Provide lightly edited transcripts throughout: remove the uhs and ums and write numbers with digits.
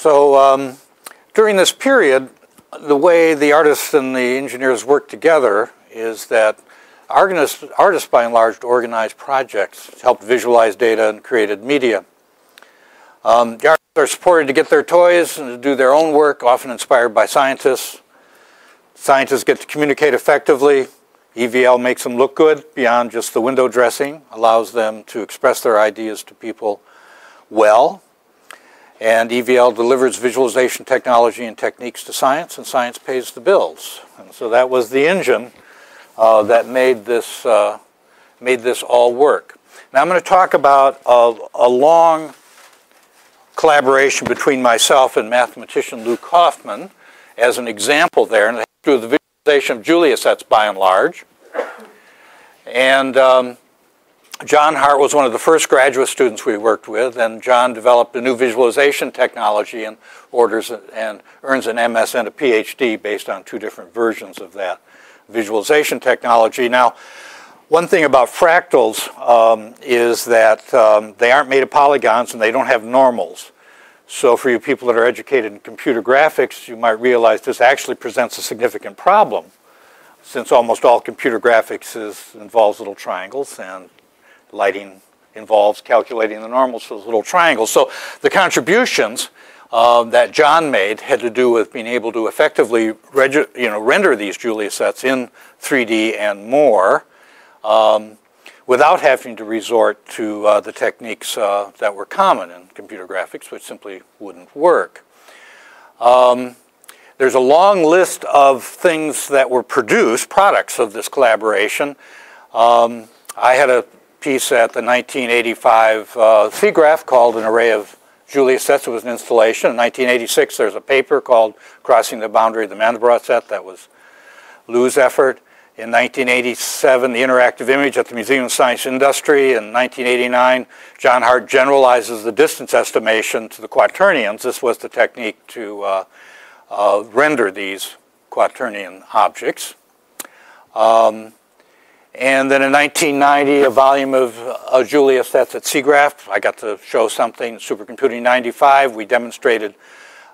So during this period, the way the artists and the engineers worked together is that artists by and large organized projects, helped visualize data and created media. The artists are supported to get their toys and to do their own work, often inspired by scientists. Scientists get to communicate effectively. EVL makes them look good beyond just the window dressing, allows them to express their ideas to people well. And EVL delivers visualization technology and techniques to science, and science pays the bills. And so that was the engine that made this all work. Now I'm going to talk about a long collaboration between myself and mathematician Luke Hoffman as an example there, and it has to do with the visualization of Julia sets by and large. And John Hart was one of the first graduate students we worked with, and John developed a new visualization technology and earns an MS and a PhD based on two different versions of that visualization technology. Now, one thing about fractals is that they aren't made of polygons and they don't have normals. So for you people that are educated in computer graphics, you might realize this actually presents a significant problem, since almost all computer graphics involves little triangles, and lighting involves calculating the normals for those little triangles. So the contributions that John made had to do with being able to effectively render these Julia sets in 3D and more without having to resort to the techniques that were common in computer graphics, which simply wouldn't work. There's a long list of things that were produced, products of this collaboration. I had a piece at the 1985 SIGGRAPH called An Array of Julia Sets. It was an installation. In 1986, there's a paper called Crossing the Boundary of the Mandelbrot Set. That was Lou's effort. In 1987, the interactive image at the Museum of Science Industry. In 1989, John Hart generalizes the distance estimation to the quaternions. This was the technique to render these quaternion objects. And then in 1990, a volume of Julia sets at SIGGRAPH. I got to show something, Supercomputing 95. We demonstrated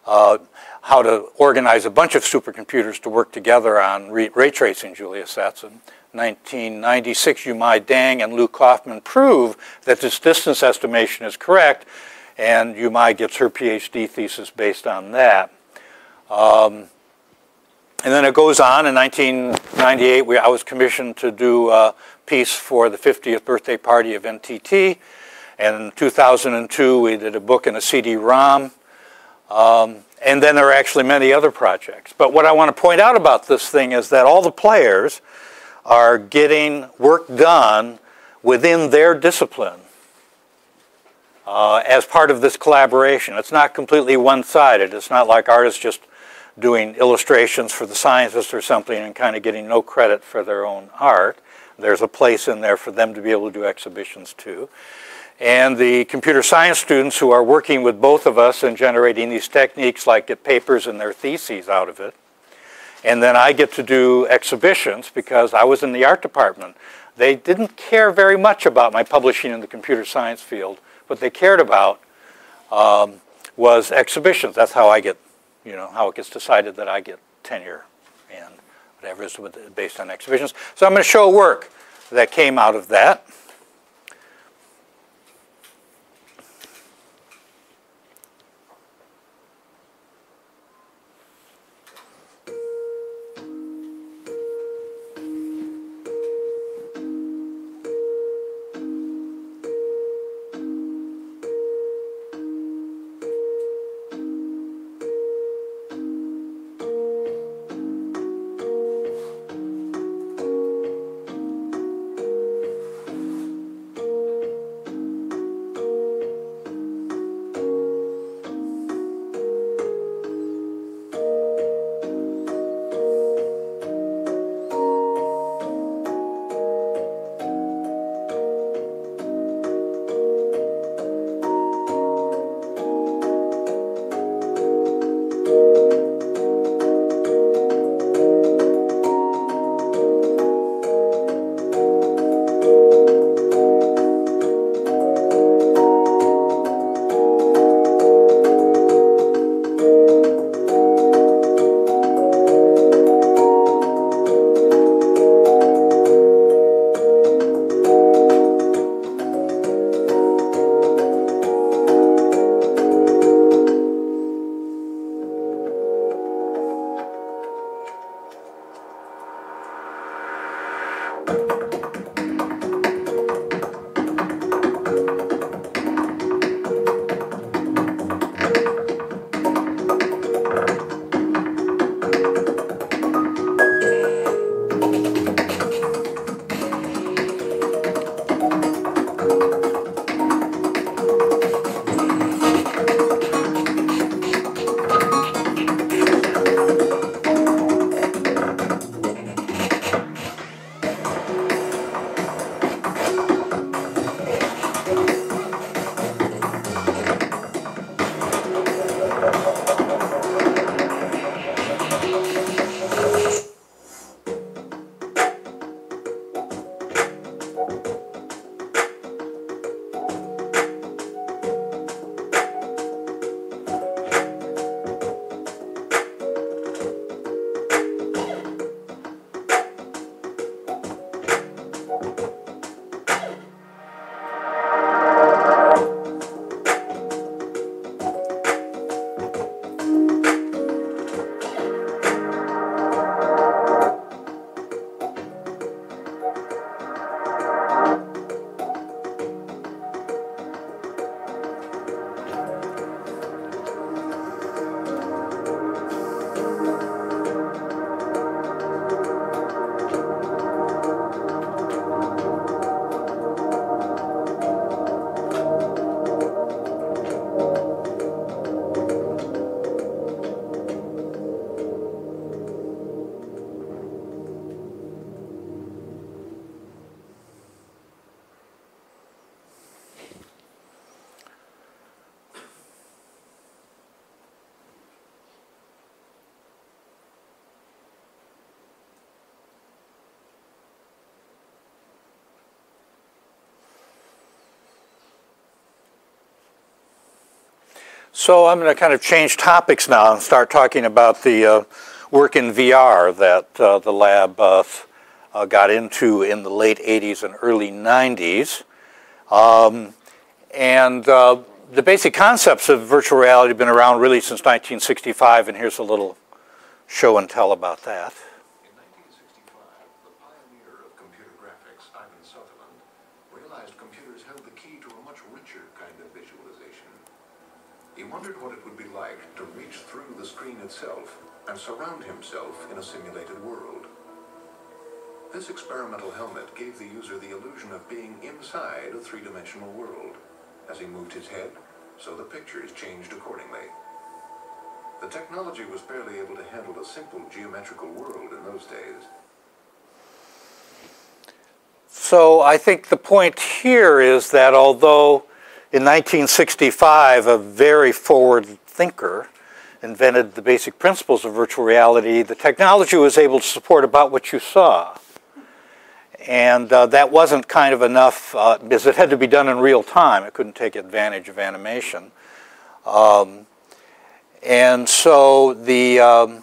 how to organize a bunch of supercomputers to work together on ray tracing Julia sets. In 1996, Yumai Dang and Luke Hoffman prove that this distance estimation is correct, and Yumai gets her PhD thesis based on that. And then it goes on. In 1998, I was commissioned to do a piece for the 50th birthday party of NTT. And in 2002, we did a book and a CD-ROM. And then there are actually many other projects. But what I want to point out about this thing is that all the players are getting work done within their discipline as part of this collaboration. It's not completely one-sided. It's not like artists just doing illustrations for the scientists or something and kind of getting no credit for their own art. There's a place in there for them to be able to do exhibitions too. And the computer science students who are working with both of us and generating these techniques like get papers and their theses out of it. And then I get to do exhibitions because I was in the art department. They didn't care very much about my publishing in the computer science field. What they cared about was exhibitions. That's how I get, how it gets decided that I get tenure and whatever is based on exhibitions. So I'm going to show work that came out of that. So I'm going to kind of change topics now and start talking about the work in VR that the lab got into in the late 80s and early 90s. The basic concepts of virtual reality have been around really since 1965, and here's a little show and tell about that. In 1965, the pioneer of computer graphics, Sandin, realized computers held the key to a much richer kind of visualization. He wondered what it would be like to reach through the screen itself and surround himself in a simulated world. This experimental helmet gave the user the illusion of being inside a three-dimensional world. As he moved his head, so the pictures changed accordingly. The technology was barely able to handle a simple geometrical world in those days. So I think the point here is that although in 1965 a very forward thinker invented the basic principles of virtual reality, the technology was able to support about what you saw. And that wasn't kind of enough because it had to be done in real time. It couldn't take advantage of animation. And so the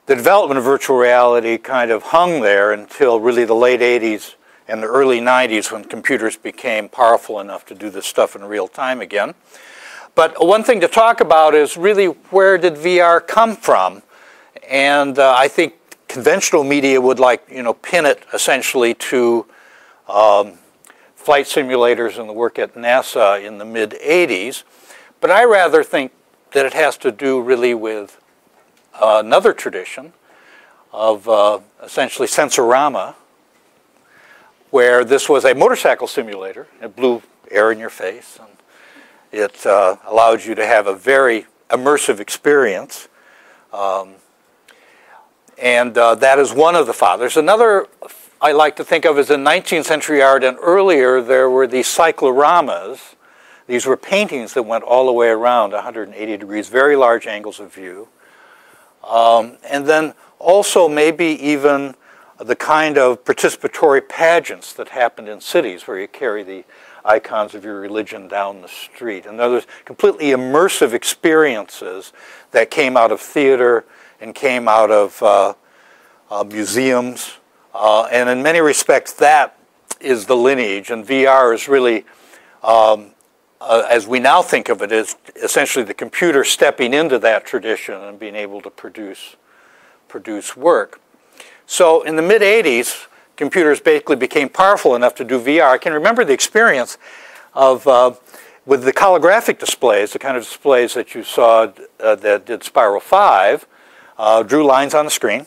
development of virtual reality kind of hung there until really the late 80s and the early 90s when computers became powerful enough to do this stuff in real time again. But one thing to talk about is really where did VR come from? And I think conventional media would pin it essentially to flight simulators and the work at NASA in the mid-80s. But I rather think that it has to do really with another tradition of essentially Sensorama, where this was a motorcycle simulator. It blew air in your face, and it allowed you to have a very immersive experience. That is one of the fathers. Another I like to think of as in 19th century art and earlier, there were these cycloramas. These were paintings that went all the way around 180 degrees, very large angles of view. And then also maybe even the kind of participatory pageants that happened in cities where you carry the icons of your religion down the street. And those completely immersive experiences that came out of theater and came out of museums. And in many respects, that is the lineage. And VR is really, as we now think of it, is essentially the computer stepping into that tradition and being able to produce work. So in the mid-80s, computers basically became powerful enough to do VR. I can remember the experience of with the holographic displays, the kind of displays that you saw that did Spiral 5, drew lines on the screen.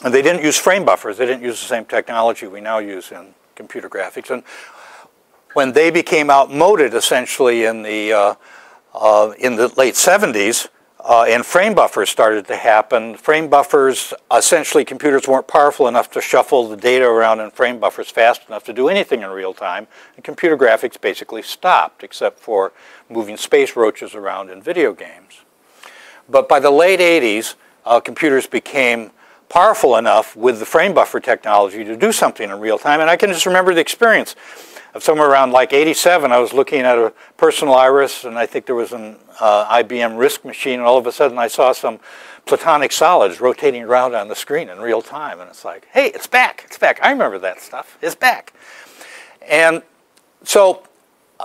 And they didn't use frame buffers. They didn't use the same technology we now use in computer graphics. And when they became outmoded, essentially in the late 70s, and frame buffers started to happen. Frame buffers, essentially computers weren't powerful enough to shuffle the data around in frame buffers fast enough to do anything in real time. And computer graphics basically stopped, except for moving space roaches around in video games. But by the late 80s, computers became powerful enough with the frame buffer technology to do something in real time. And I can just remember the experience of somewhere around like 87, I was looking at a personal iris, and I think there was an IBM RISC machine, and all of a sudden I saw some platonic solids rotating around on the screen in real time. And it's like, hey, it's back, it's back. I remember that stuff, it's back. And so,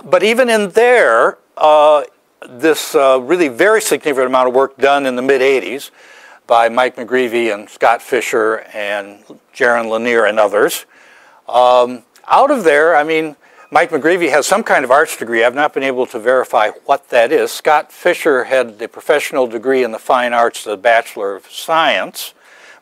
but even in there, this really very significant amount of work done in the mid-80s by Mike McGreevy and Scott Fisher and Jaron Lanier and others. Out of there, I mean, Mike McGreevy has some kind of arts degree. I've not been able to verify what that is. Scott Fisher had the professional degree in the fine arts, the Bachelor of Science,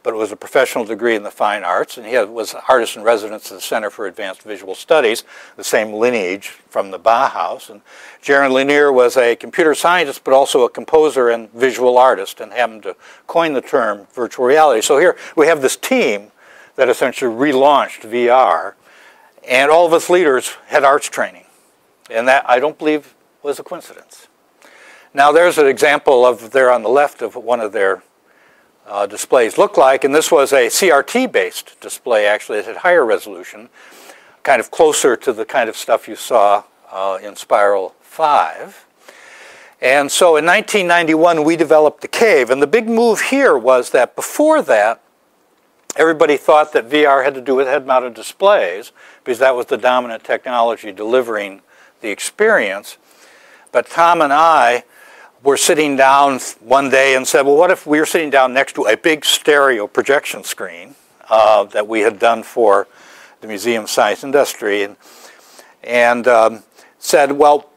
but it was a professional degree in the fine arts, and he was artist in residence at the Center for Advanced Visual Studies, the same lineage from the Bauhaus. And Jaron Lanier was a computer scientist, but also a composer and visual artist, and happened to coin the term virtual reality. So here we have this team that essentially relaunched VR, and all of its leaders had arts training. And that, I don't believe, was a coincidence. Now there's an example of there on the left of what one of their displays looked like, and this was a CRT-based display, actually. It had higher resolution, kind of closer to the kind of stuff you saw in Spiral 5. And so in 1991, we developed the cave. And the big move here was that before that, everybody thought that VR had to do with head-mounted displays because that was the dominant technology delivering the experience. But Tom and I were sitting down one day and said, well, what if we were sitting down next to a big stereo projection screen that we had done for the Museum of Science Industry, and said, well,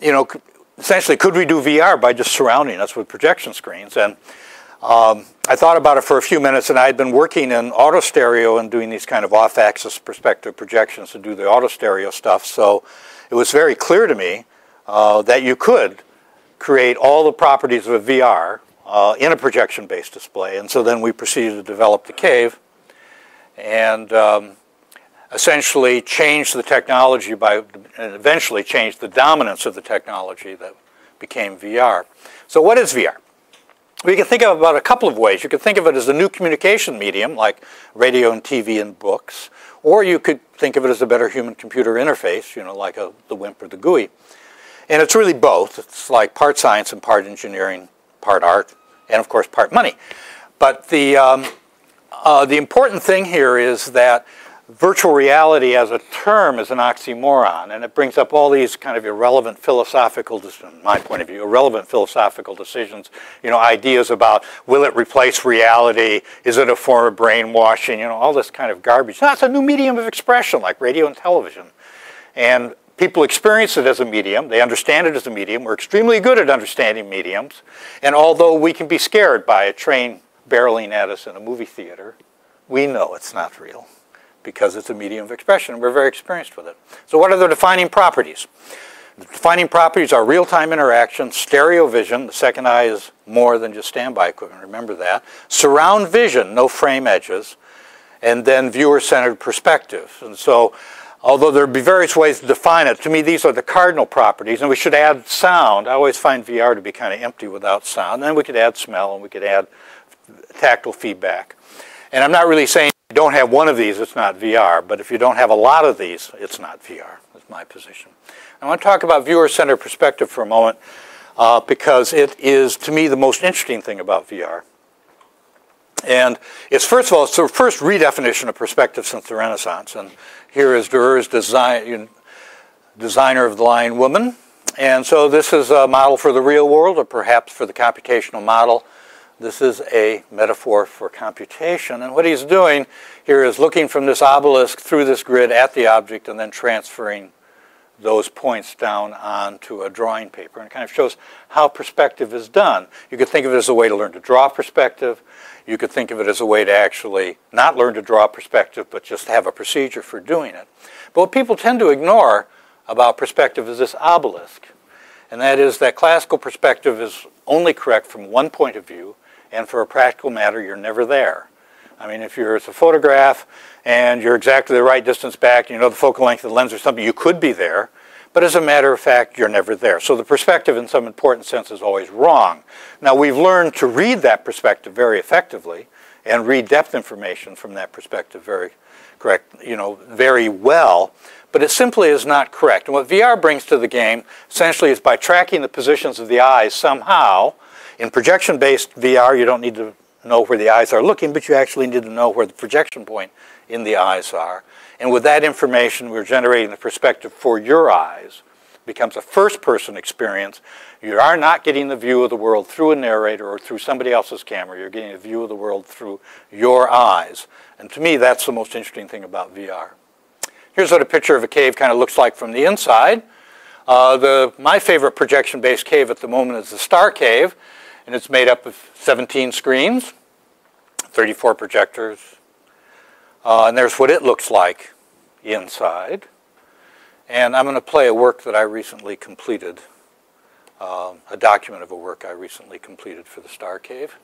you know, essentially, could we do VR by just surrounding us with projection screens? And I thought about it for a few minutes, and I had been working in auto stereo and doing these kind of off-axis perspective projections to do the auto stereo stuff. So it was very clear to me that you could create all the properties of a VR in a projection-based display. And so then we proceeded to develop the cave and essentially changed the technology and eventually changed the dominance of the technology that became VR. So what is VR? We can think of it about a couple of ways. You could think of it as a new communication medium like radio and TV and books, or you could think of it as a better human-computer interface, you know, like the WIMP or the GUI. And it's really both. It's like part science and part engineering, part art, and of course part money. But the important thing here is that virtual reality as a term is an oxymoron, and it brings up all these kind of irrelevant philosophical, from my point of view, irrelevant philosophical decisions, you know, ideas about will it replace reality, is it a form of brainwashing, you know, all this kind of garbage. No, it's a new medium of expression like radio and television. And people experience it as a medium, they understand it as a medium, we're extremely good at understanding mediums, and although we can be scared by a train barreling at us in a movie theater, we know it's not real, because it's a medium of expression, and we're very experienced with it. So what are the defining properties? The defining properties are real-time interaction, stereo vision, the second eye is more than just standby equipment, remember that, surround vision, no frame edges, and then viewer-centered perspective. And so, although there would be various ways to define it, to me these are the cardinal properties, and we should add sound. I always find VR to be kind of empty without sound. Then we could add smell, and we could add tactile feedback. And I'm not really saying if you don't have one of these, it's not VR, but if you don't have a lot of these, it's not VR. That's my position. I want to talk about viewer-centered perspective for a moment because it is, to me, the most interesting thing about VR. And it's, first of all, it's the first redefinition of perspective since the Renaissance. And here is Durer's designer of the Lying Woman. And so this is a model for the real world, or perhaps for the computational model. This is a metaphor for computation. And what he's doing here is looking from this obelisk through this grid at the object and then transferring those points down onto a drawing paper. And it kind of shows how perspective is done. You could think of it as a way to learn to draw perspective. You could think of it as a way to actually not learn to draw perspective, but just have a procedure for doing it. But what people tend to ignore about perspective is this obelisk. And that is that classical perspective is only correct from one point of view, and for a practical matter, you're never there. I mean, if it's a photograph and you're exactly the right distance back, you know the focal length of the lens or something, you could be there. But as a matter of fact, you're never there. So the perspective in some important sense is always wrong. Now, we've learned to read that perspective very effectively and read depth information from that perspective very well. But it simply is not correct. And what VR brings to the game essentially is by tracking the positions of the eyes somehow. In projection-based VR, you don't need to know where the eyes are looking, but you actually need to know where the projection point in the eyes are. And with that information, we're generating the perspective for your eyes. It becomes a first-person experience. You are not getting the view of the world through a narrator or through somebody else's camera. You're getting a view of the world through your eyes. And to me, that's the most interesting thing about VR. Here's what a picture of a cave kind of looks like from the inside. My favorite projection-based cave at the moment is the Star Cave. And it's made up of 17 screens, 34 projectors. And there's what it looks like inside. And I'm going to play a work that I recently completed, a document of a work I recently completed for the Star Cave.